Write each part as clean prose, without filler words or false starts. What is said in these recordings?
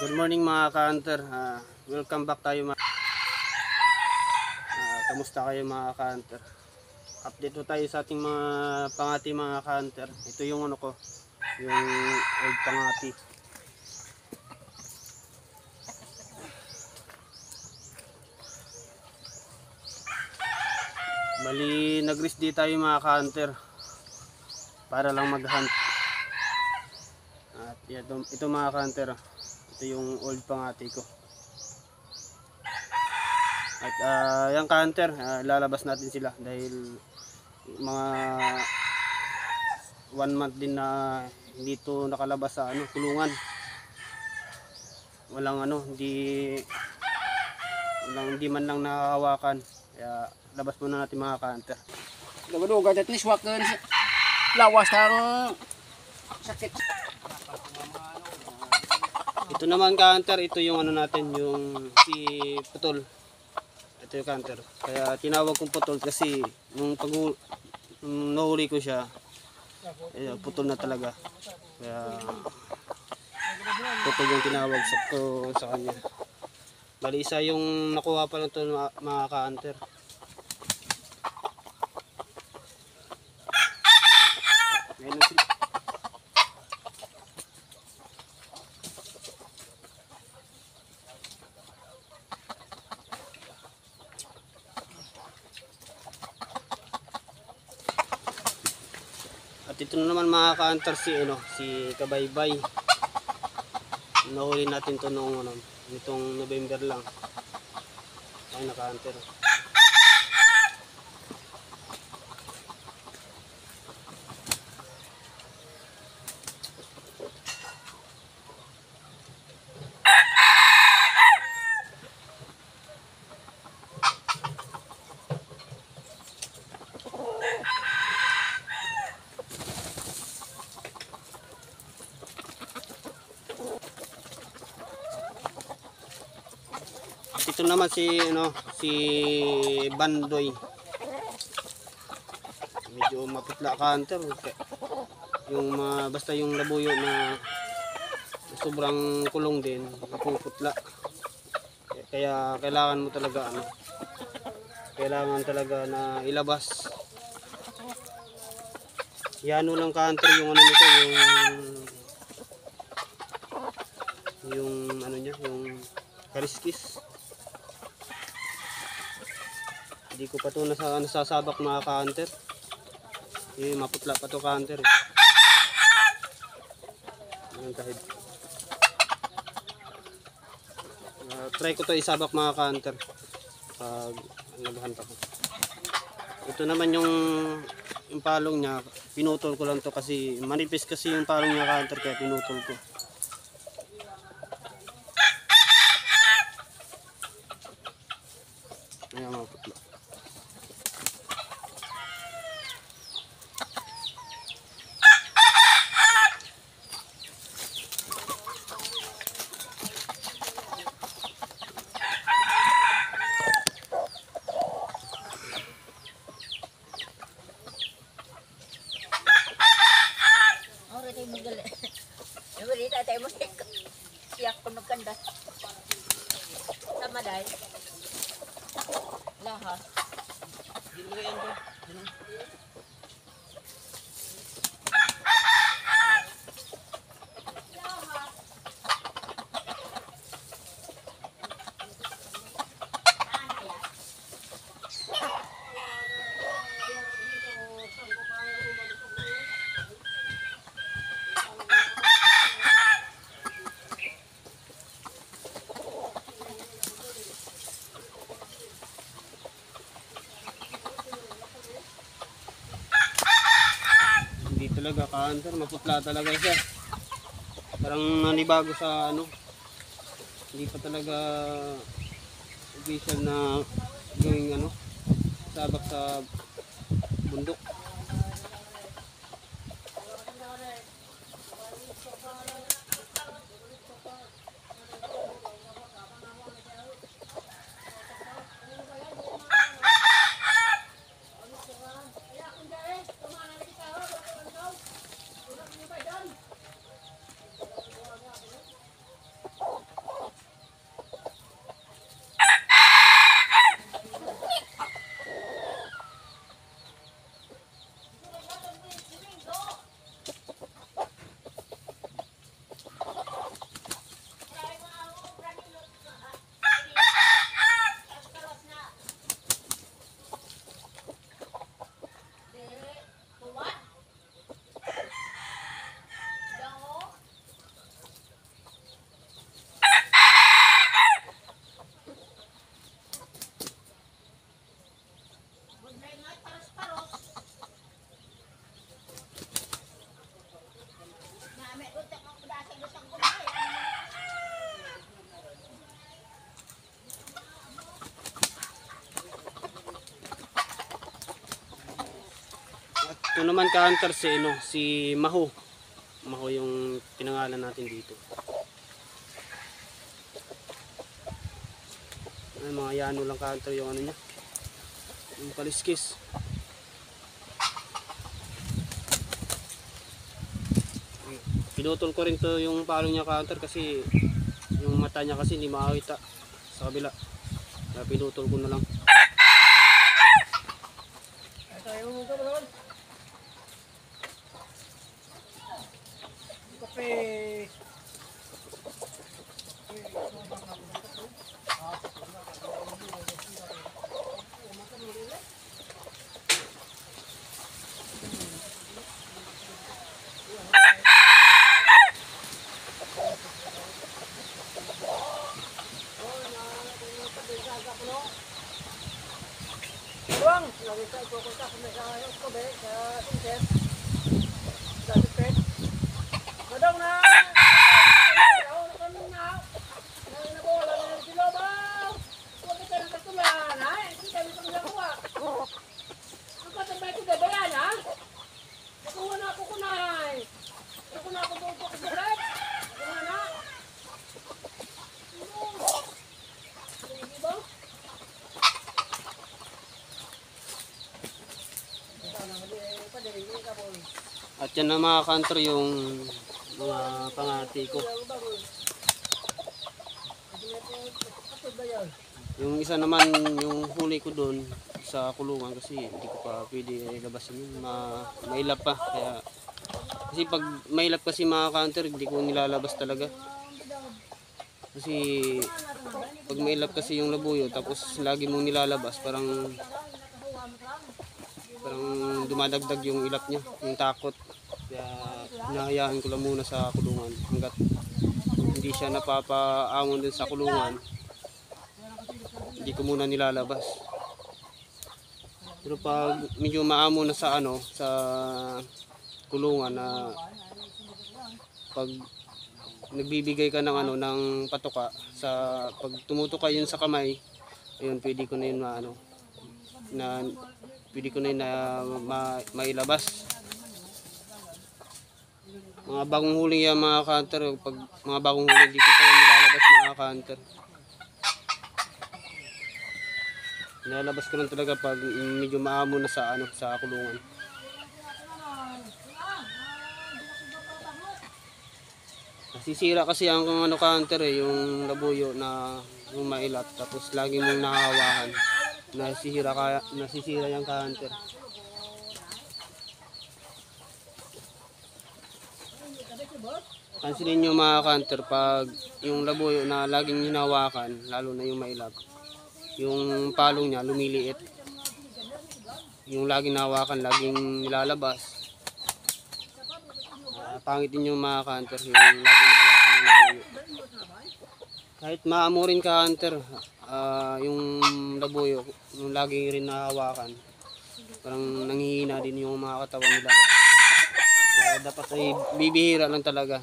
Good morning mga ka-hunter. Welcome back tayo kamusta kayo mga ka-hunter? Update po tayo sa ating mga pangati mga ka-hunter. Ito yung ano ko, yung old pangati. Bali nag-rest di tayo mga ka-hunter para lang mag-hunt. At ito mga ka-hunter, ito yung old pangati ko. At yung ka-hunter, lalabas natin sila dahil mga 1 month din na hindi to nakalabas sa kulungan. Hindi man lang nakahawakan. Kaya labas muna natin mga ka-hunter. Dagudugat at niswakan lawas ng sakit. Ito naman ka-hunter, ito yung natin, yung si Putol. Ito yung ka-hunter. Kaya tinawag kong Putol kasi nung nahuli ko siya, putol na talaga. Kaya Putol yung tinawag sa kanya. Bali isa yung nakuha pa lang ito mga ka-hunter. At ito na naman mga ka-hunter si Kabaybay. Nahuli natin to nitong November lang. Ay naka-hunter. Ito naman si Bandoy. Medyo maputla ka-hunter. Yung basta yung labuyo na sobrang kulong din, mapuputla. Kaya kailangan mo talaga na ilabas. Yano lang ka-hunter yung nito, yung yung kaliskis. Hindi ko pa ito nasasabak mga ka-hunter. Maputla pa ito ka-hunter. Ayan kahit. Try ko ito isabak mga ka-hunter pag naghunt ako. Ito naman yung palong niya. Pinutol ko lang to kasi manipis kasi yung palong niya ka-hunter, kaya pinutol ko. Ayan maputla. Siyak ko nagkanda. Sama dahil. Lahat. Talaga ka-hunter, maputla talaga siya. Parang nanibago sa hindi pa talaga official na gawing sabak sa bundok. Ito naman ka-hunter si, si Maho. Maho yung pinangalan natin dito. Ay, mga yano lang ka-hunter yung ano niya. Yung kaliskis. Pinutol ko rin to yung palo niya ka-hunter kasi yung mata niya kasi hindi makakita sa kabila. Kaya pinutol ko na lang. Kape. Tuang, lagi tayo pupunta kami sa Kobe, sa Sinter. Sa Sinter. Madong na! Nabola na si Lobaw! Huwag ka ng katulan, ha? Hindi kami pang nakuha. Ang katambay ko gabayan, ha? Nakuha na ako kunay. Nakuha na ako doon po kasagat. Nakuha na. Hindi ba? At yan na mga ka-hunter yung mga pangati ko. Yung isa naman yung huli ko doon sa kulungan kasi hindi ko pa pwede labasin yun. Mailap pa. Kaya, kasi pag mailap kasi mga ka-hunter hindi ko nilalabas talaga. Kasi pag mailap kasi yung labuyo tapos lagi mong nilalabas parang dumadagdag yung ilap niya, yung takot. Kaya hinahayaan ko lang muna sa kulungan hanggat hindi siya napapaamon din sa kulungan. Hindi ko muna nilalabas. Pero pag medyo maamo na sa sa kulungan na pag nagbibigay ka ng ng patuka sa pag tumutuka yun sa kamay, ayun pwede ko na yun pwede ko na yun mailabas. Mga bagong huli yan mga ka-hunter, pag mga bagong huli dito pa yan nilalabas mga ka-hunter. Nilalabas ko lang talaga pag medyo maamo na sa sa kulungan. Nasisira kasi ang ka-hunter yung labuyo na yung mailap tapos lagi mong nahahawakan. Nasisira yung ka-hunter. Kansilin nyo mga ka-hunter pag yung labuyo na laging hinahawakan, lalo na yung mailap, yung palong niya lumiliit. Yung laging nahawakan, laging nilalabas. Pangit din yung mga ka-hunter, yung laging nahawakan ng labuyo. Kahit maamurin ka-hunter, yung labuyo, yung lagi rin nahawakan, parang nanghihina din yung mga katawan nila. Dapat ay bibihira lang talaga.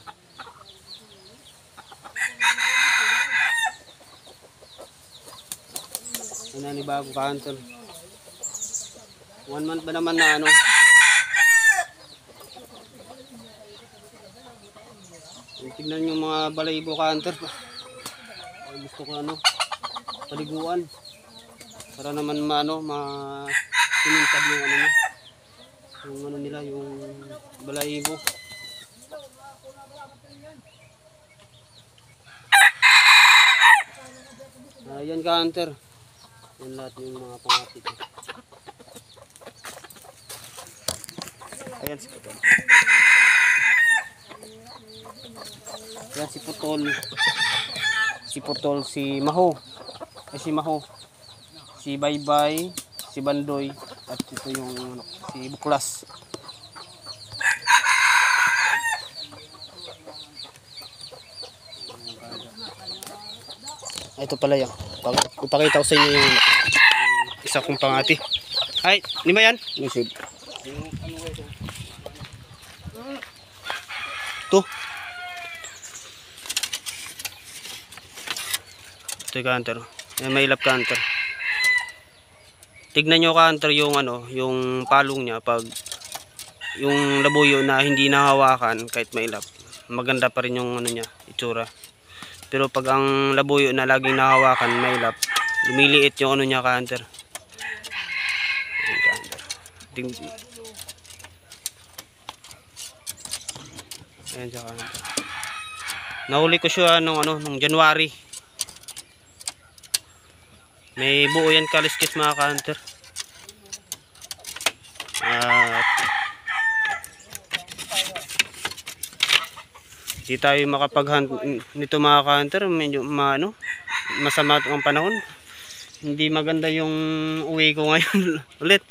Yan ni bago ka-hunter. 1 month ba naman na tignan yung mga balayibo ka-hunter. Gusto ko paliguan para naman pinintad yung nila yung balayibo. Ayan ka-hunter, yan lahat yung mga pangati ko. Ayan si Putol. Ayan si Putol. Si Putol, si Maho. Si Maho. Si Baybay, si Bandoy, at ito yung si Buklas. Ito pala yan. Ipakita ko sa inyo yung isa kong pangati. Ay, lima yan? Nisib. Ito. Ito yung ka-hunter. May ilap ka-hunter. Tignan nyo ka-hunter yung yung palong niya pag yung labuyo na hindi nahawakan kahit mailap, maganda pa rin yung ano niya, itsura. Pero pag ang labuyo na laging nahawakan, mailap, lumiliit yung ano niya, ka-hunter. Ayan, ka-hunter. Ayan siya, ka-hunter. Nahuli ko siya nung January. May buo yan kaliskis mga ka-hunter. At di tayo makapag-hunt nito mga ka-hunter. Medyo masama ang panahon. Hindi maganda yung uwi ko ngayon ulit.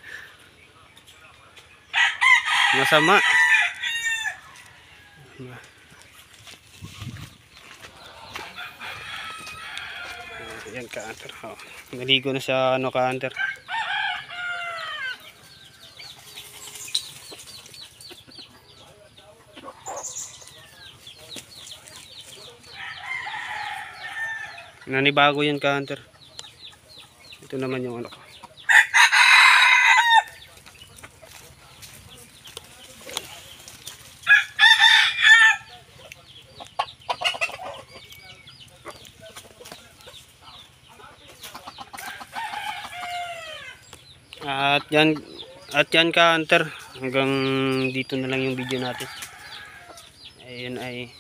Masama. Yan ka-hunter. Naligo na sa ka-hunter. Nanibago yan ka-hunter. Ito naman yung ano ko. At yan ka-hunter, hanggang dito na lang yung video natin. Ayun ay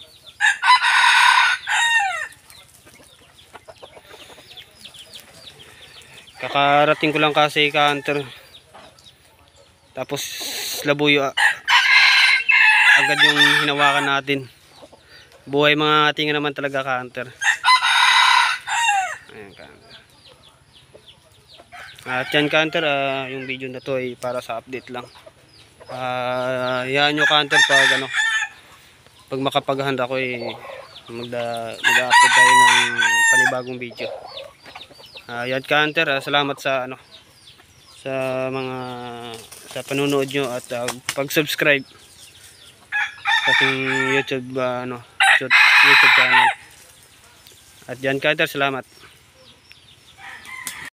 kakarating ko lang kasi ka-hunter. Tapos labuyo agad yung hinawakan natin. Buhay mga ating naman talaga ka-hunter. Ayan ka-hunter. At yan ka-hunter, yung video na to ay para sa update lang. Yan nyo ka-hunter pag makapaghanda ko mag-upload tayo ng panibagong video. Yan ka-hunter, salamat sa sa panunood nyo at pag-subscribe sa ating YouTube channel. At yan ka-hunter, salamat.